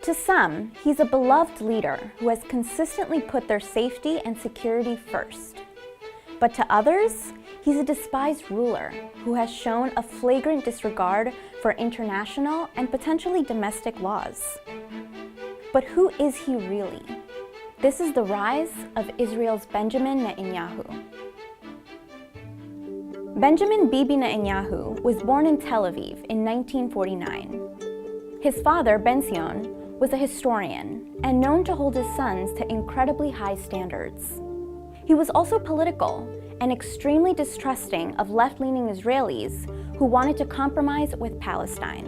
To some, he's a beloved leader who has consistently put their safety and security first. But to others, he's a despised ruler who has shown a flagrant disregard for international and potentially domestic laws. But who is he really? This is the rise of Israel's Benjamin Netanyahu. Benjamin Bibi Netanyahu was born in Tel Aviv in 1949. His father, Ben-Zion, was a historian and known to hold his sons to incredibly high standards. He was also political and extremely distrusting of left-leaning Israelis who wanted to compromise with Palestine.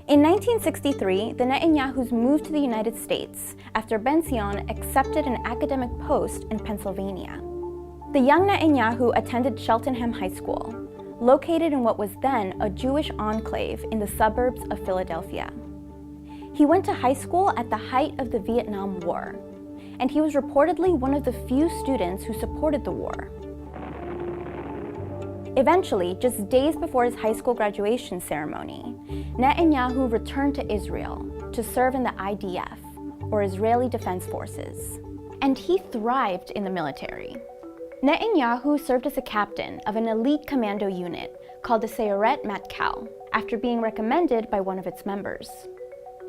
In 1963, the Netanyahus moved to the United States after Ben-Zion accepted an academic post in Pennsylvania. The young Netanyahu attended Cheltenham High School, located in what was then a Jewish enclave in the suburbs of Philadelphia. He went to high school at the height of the Vietnam War, and he was reportedly one of the few students who supported the war. Eventually, just days before his high school graduation ceremony, Netanyahu returned to Israel to serve in the IDF, or Israeli Defense Forces, and he thrived in the military. Netanyahu served as a captain of an elite commando unit called the Sayeret Matkal after being recommended by one of its members.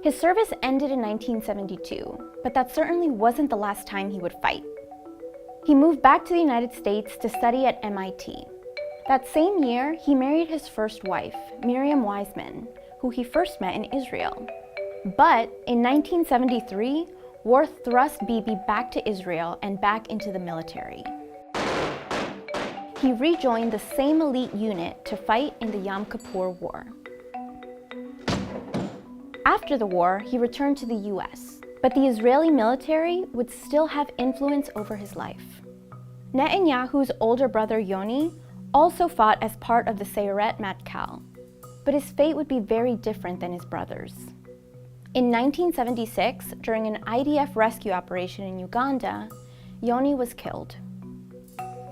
His service ended in 1972, but that certainly wasn't the last time he would fight. He moved back to the United States to study at MIT. That same year, he married his first wife, Miriam Weizman, who he first met in Israel. But in 1973, war thrust Bibi back to Israel and back into the military. He rejoined the same elite unit to fight in the Yom Kippur War. After the war, he returned to the US, but the Israeli military would still have influence over his life. Netanyahu's older brother Yoni also fought as part of the Sayeret Matkal, but his fate would be very different than his brother's. In 1976, during an IDF rescue operation in Uganda, Yoni was killed.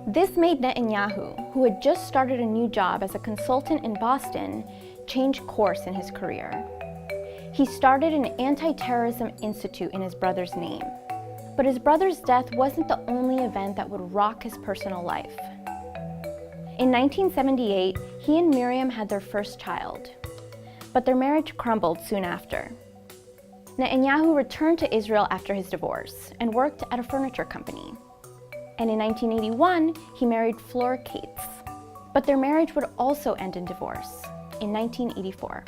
This made Netanyahu, who had just started a new job as a consultant in Boston, change course in his career. He started an anti-terrorism institute in his brother's name. But his brother's death wasn't the only event that would rock his personal life. In 1978, he and Miriam had their first child, but their marriage crumbled soon after. Netanyahu returned to Israel after his divorce and worked at a furniture company. And in 1981, he married Flora Cates. But their marriage would also end in divorce in 1984.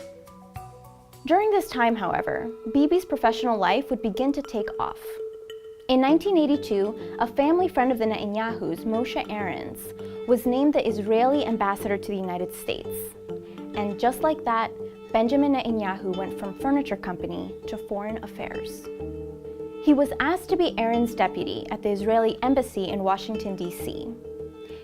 During this time, however, Bibi's professional life would begin to take off. In 1982, a family friend of the Netanyahus, Moshe Ahrens, was named the Israeli ambassador to the United States. And just like that, Benjamin Netanyahu went from furniture company to foreign affairs. He was asked to be Ahrens' deputy at the Israeli embassy in Washington, D.C.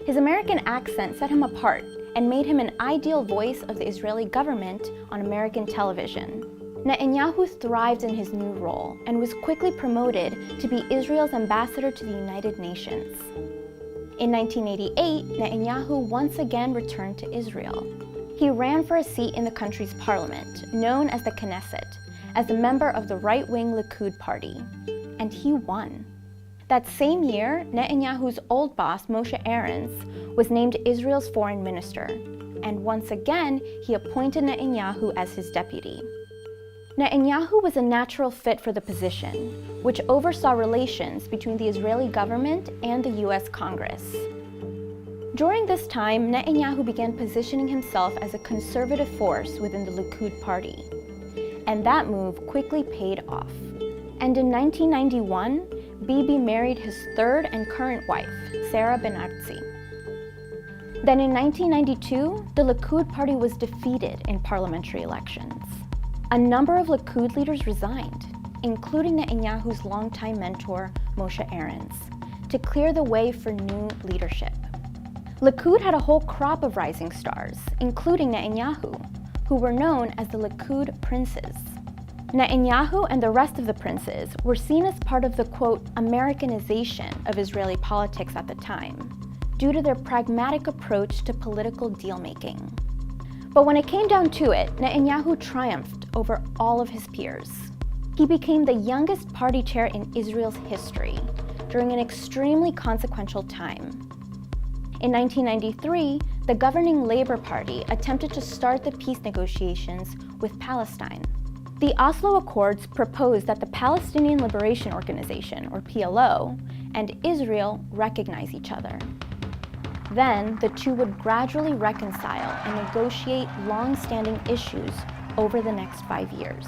His American accent set him apart and made him an ideal voice of the Israeli government on American television. Netanyahu thrived in his new role and was quickly promoted to be Israel's ambassador to the United Nations. In 1988, Netanyahu once again returned to Israel. He ran for a seat in the country's parliament, known as the Knesset, as a member of the right-wing Likud party, and he won. That same year, Netanyahu's old boss, Moshe Ahrens, was named Israel's foreign minister, and once again, he appointed Netanyahu as his deputy. Netanyahu was a natural fit for the position, which oversaw relations between the Israeli government and the US Congress. During this time, Netanyahu began positioning himself as a conservative force within the Likud party, and that move quickly paid off. And in 1991, Bibi married his third and current wife, Sarah Ben-Artzi. Then in 1992, the Likud party was defeated in parliamentary elections. A number of Likud leaders resigned, including Netanyahu's longtime mentor, Moshe Ahrens, to clear the way for new leadership. Likud had a whole crop of rising stars, including Netanyahu, who were known as the Likud princes. Netanyahu and the rest of the princes were seen as part of the, quote, Americanization of Israeli politics at the time, due to their pragmatic approach to political deal-making. But when it came down to it, Netanyahu triumphed over all of his peers. He became the youngest party chair in Israel's history during an extremely consequential time. In 1993, the governing Labour Party attempted to start the peace negotiations with Palestine. The Oslo Accords proposed that the Palestinian Liberation Organization, or PLO, and Israel recognize each other. Then, the two would gradually reconcile and negotiate long-standing issues over the next 5 years.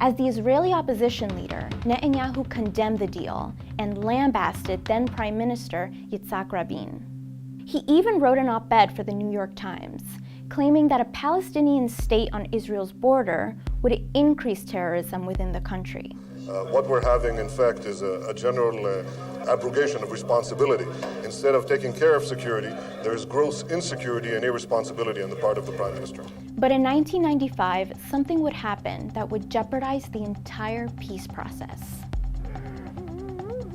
As the Israeli opposition leader, Netanyahu condemned the deal and lambasted then Prime Minister Yitzhak Rabin. He even wrote an op-ed for the New York Times, claiming that a Palestinian state on Israel's border would increase terrorism within the country. What we're having, in fact, is a general abrogation of responsibility. Instead of taking care of security, there is gross insecurity and irresponsibility on the part of the Prime Minister. But in 1995, something would happen that would jeopardize the entire peace process.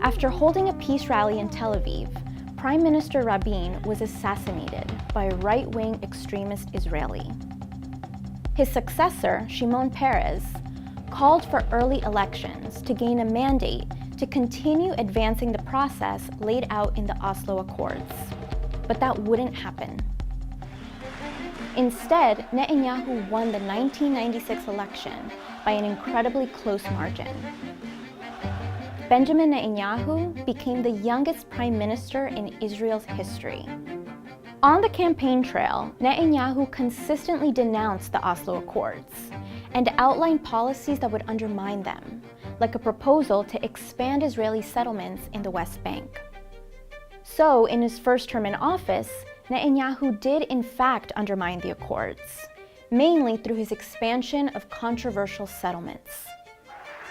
After holding a peace rally in Tel Aviv, Prime Minister Rabin was assassinated by a right-wing extremist Israeli. His successor, Shimon Peres, called for early elections to gain a mandate to continue advancing the process laid out in the Oslo Accords. But that wouldn't happen. Instead, Netanyahu won the 1996 election by an incredibly close margin. Benjamin Netanyahu became the youngest prime minister in Israel's history. On the campaign trail, Netanyahu consistently denounced the Oslo Accords and outlined policies that would undermine them, like a proposal to expand Israeli settlements in the West Bank. So, in his first term in office, Netanyahu did in fact undermine the Accords, mainly through his expansion of controversial settlements.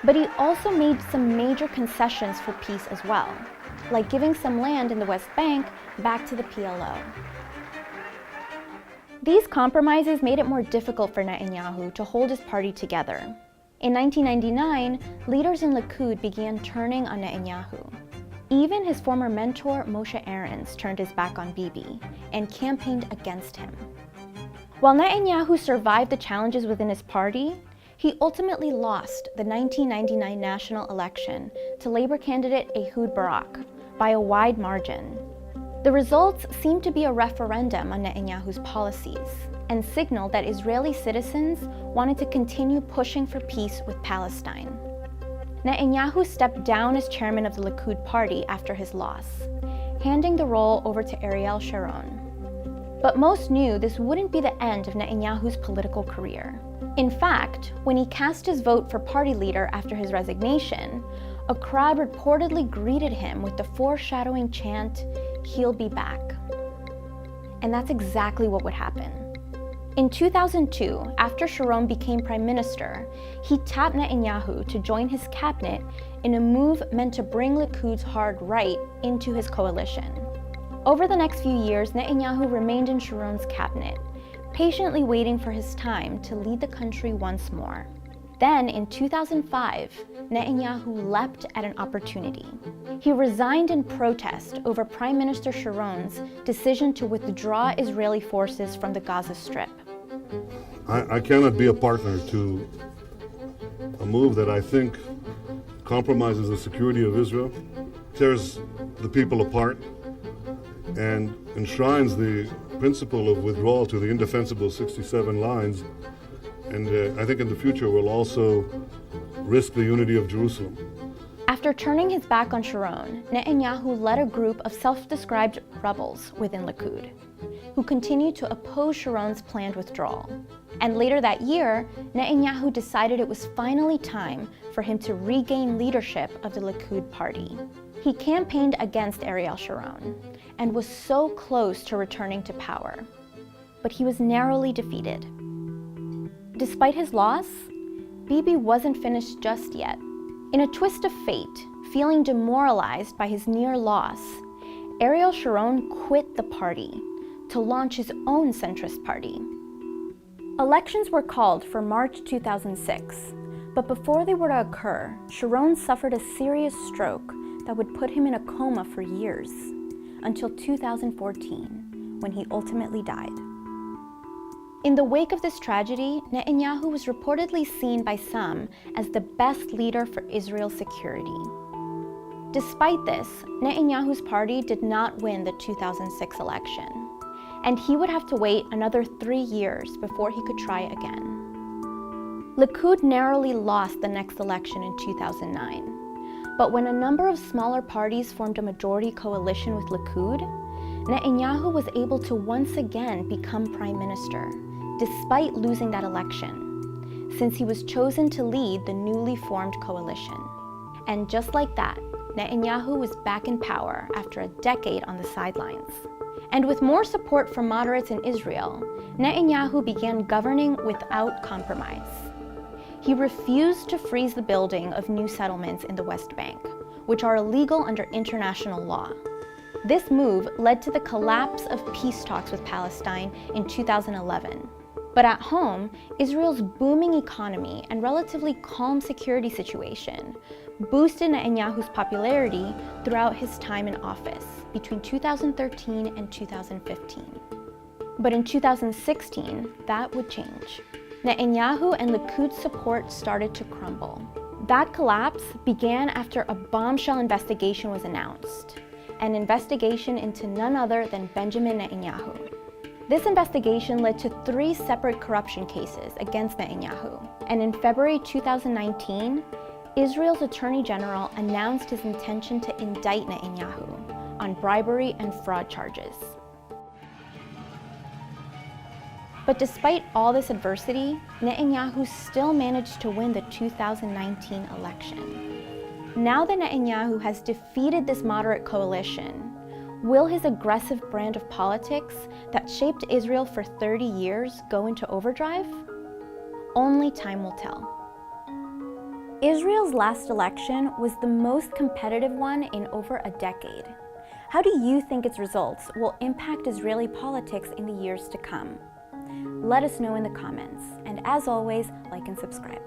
But he also made some major concessions for peace as well, like giving some land in the West Bank back to the PLO. These compromises made it more difficult for Netanyahu to hold his party together. In 1999, leaders in Likud began turning on Netanyahu. Even his former mentor, Moshe Aarons, turned his back on Bibi and campaigned against him. While Netanyahu survived the challenges within his party, he ultimately lost the 1999 national election to Labour candidate Ehud Barak by a wide margin. The results seemed to be a referendum on Netanyahu's policies and signaled that Israeli citizens wanted to continue pushing for peace with Palestine. Netanyahu stepped down as chairman of the Likud party after his loss, handing the role over to Ariel Sharon. But most knew this wouldn't be the end of Netanyahu's political career. In fact, when he cast his vote for party leader after his resignation, a crowd reportedly greeted him with the foreshadowing chant, "He'll be back." And that's exactly what would happen. In 2002, after Sharon became prime minister, he tapped Netanyahu to join his cabinet in a move meant to bring Likud's hard right into his coalition. Over the next few years, Netanyahu remained in Sharon's cabinet, patiently waiting for his time to lead the country once more. Then, in 2005, Netanyahu leapt at an opportunity. He resigned in protest over Prime Minister Sharon's decision to withdraw Israeli forces from the Gaza Strip. I cannot be a partner to a move that I think compromises the security of Israel, tears the people apart, and enshrines the principle of withdrawal to the indefensible 67 lines, and I think in the future will also risk the unity of Jerusalem. After turning his back on Sharon, Netanyahu led a group of self-described rebels within Likud, who continued to oppose Sharon's planned withdrawal. And later that year, Netanyahu decided it was finally time for him to regain leadership of the Likud party. He campaigned against Ariel Sharon and was so close to returning to power, but he was narrowly defeated. Despite his loss, Bibi wasn't finished just yet. In a twist of fate, feeling demoralized by his near loss, Ariel Sharon quit the party to launch his own centrist party. Elections were called for March 2006, but before they were to occur, Sharon suffered a serious stroke that would put him in a coma for years, until 2014, when he ultimately died. In the wake of this tragedy, Netanyahu was reportedly seen by some as the best leader for Israel's security. Despite this, Netanyahu's party did not win the 2006 election, and he would have to wait another 3 years before he could try again. Likud narrowly lost the next election in 2009, but when a number of smaller parties formed a majority coalition with Likud, Netanyahu was able to once again become prime minister, despite losing that election, since he was chosen to lead the newly formed coalition. And just like that, Netanyahu was back in power after a decade on the sidelines. And with more support from moderates in Israel, Netanyahu began governing without compromise. He refused to freeze the building of new settlements in the West Bank, which are illegal under international law. This move led to the collapse of peace talks with Palestine in 2011. But at home, Israel's booming economy and relatively calm security situation boosted Netanyahu's popularity throughout his time in office between 2013 and 2015. But in 2016, that would change. Netanyahu and Likud's support started to crumble. That collapse began after a bombshell investigation was announced, an investigation into none other than Benjamin Netanyahu. This investigation led to 3 separate corruption cases against Netanyahu, and in February 2019, Israel's Attorney General announced his intention to indict Netanyahu on bribery and fraud charges. But despite all this adversity, Netanyahu still managed to win the 2019 election. Now that Netanyahu has defeated this moderate coalition, will his aggressive brand of politics that shaped Israel for 30 years go into overdrive? Only time will tell. Israel's last election was the most competitive one in over a decade. How do you think its results will impact Israeli politics in the years to come? Let us know in the comments, and as always, like and subscribe.